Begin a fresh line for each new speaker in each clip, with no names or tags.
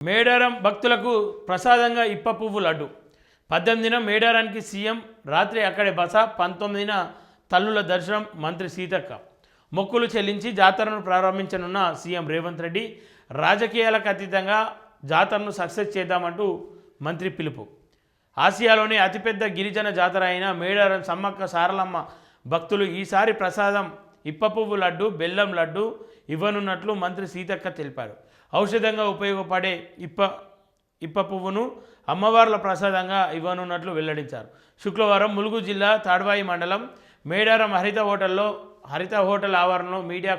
మేడారం భక్తులకు ప్రసాదంగా ఇప్ప పువ్వు లడ్డు 18న మేడారానికి సీఎం రాత్రి అక్కడే బస 19న తల్లుల దర్శనం మంత్రి సీతక్క మొక్కులు చెల్లించి జాతరను ప్రారంభించనున్న సీఎం రేవంత్ రెడ్డి రాజకీయాలకు అతీతంగా జాతరను సక్సెస్ చేద్దామంటూ మంత్రి పిలుపు ఆసియాలోని అతిపెద్ద గిరిజన జాతర అయిన మేడారం సమ్మక్క సారలమ్మ భక్తులు ఈసారి ప్రసాదం ఇప్ప పువ్వు లడ్డు బెల్లం లడ్డు ఇవ్వనున్నట్లు మంత్రి సీతక్క తెలిపారు ఔషధంగా ఉపయోగపడే ఇప్ప పువ్వును అమ్మవార్ల ప్రసాదంగా ఇవ్వనున్నట్లు వెల్లడించారు శుక్రవారం ములుగు జిల్లా తాడ్వాయి మండలం మేడారం హరిత హోటల్ ఆవరణలో మీడియా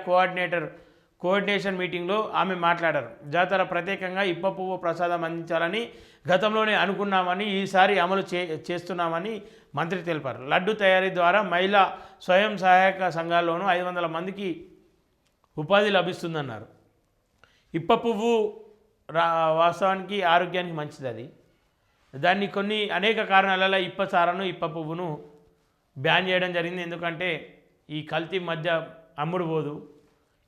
కోఆర్డినేషన్ మీటింగ్లో ఆమె మాట్లాడారు జాతర ప్రత్యేకంగా ఇప్ప పువ్వు ప్రసాదం అందించాలని గతంలోనే అనుకున్నామని ఈసారి అమలు చేస్తున్నామని మంత్రి తెలిపారు లడ్డు తయారీ ద్వారా మహిళా స్వయం సహాయక సంఘాల్లోనూ 500 మందికి ఉపాధి లభిస్తుందన్నారు ఇప్ప పువ్వు వాస్తవానికి ఆరోగ్యానికి మంచిది అది దాన్ని అనేక కారణాల ఇప్ప సారను ఇప్ప పువ్వును బ్యాన్ చేయడం జరిగింది ఎందుకంటే ఈ కల్తీ మధ్య అమ్ముడు పోదు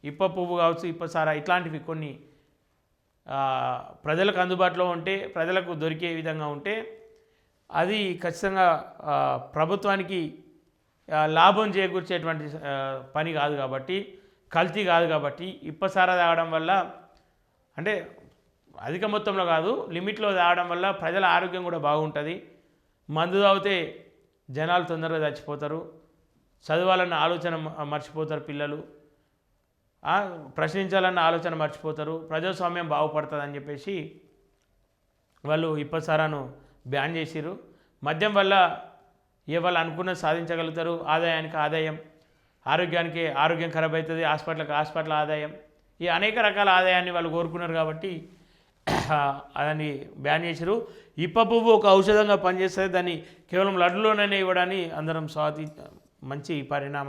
ఇప్ప పువ్వు కావచ్చు ఇప్ప సార ఇట్లాంటివి కొన్ని ప్రజలకు అందుబాటులో ఉంటే ప్రజలకు దొరికే విధంగా ఉంటే అది ఖచ్చితంగా ప్రభుత్వానికి లాభం చేకూర్చేటువంటి పని కాదు కాబట్టి కల్తీ కాదు కాబట్టి ఇప్ప సార తాగడం వల్ల అంటే అధిక మొత్తంలో కాదు లిమిట్లో తాగడం వల్ల ప్రజల ఆరోగ్యం కూడా బాగుంటుంది మందు తాగితే జనాలు తొందరగా చచ్చిపోతారు చదవాలన్న ఆలోచన మర్చిపోతారు పిల్లలు ప్రశ్నించాలన్న ఆలోచన మర్చిపోతారు ప్రజాస్వామ్యం బాగుపడుతుందని చెప్పేసి వాళ్ళు ఇప్ప సారాను బ్యాన్ చేసిరు మద్యం వల్ల వాళ్ళు అనుకున్నది సాధించగలుగుతారు ఆదాయానికి ఆదాయం ఆరోగ్యం ఖరాబ్ అవుతుంది హాస్పిటల్ ఆదాయం ఈ అనేక రకాల ఆదాయాన్ని వాళ్ళు కోరుకున్నారు కాబట్టి దాన్ని బ్యాన్ చేశారు ఇప్ప పువ్వు ఒక ఔషధంగా పనిచేస్తుంది దాన్ని కేవలం లడ్డులోనే ఇవ్వడాన్ని అందరం మంచి పరిణామం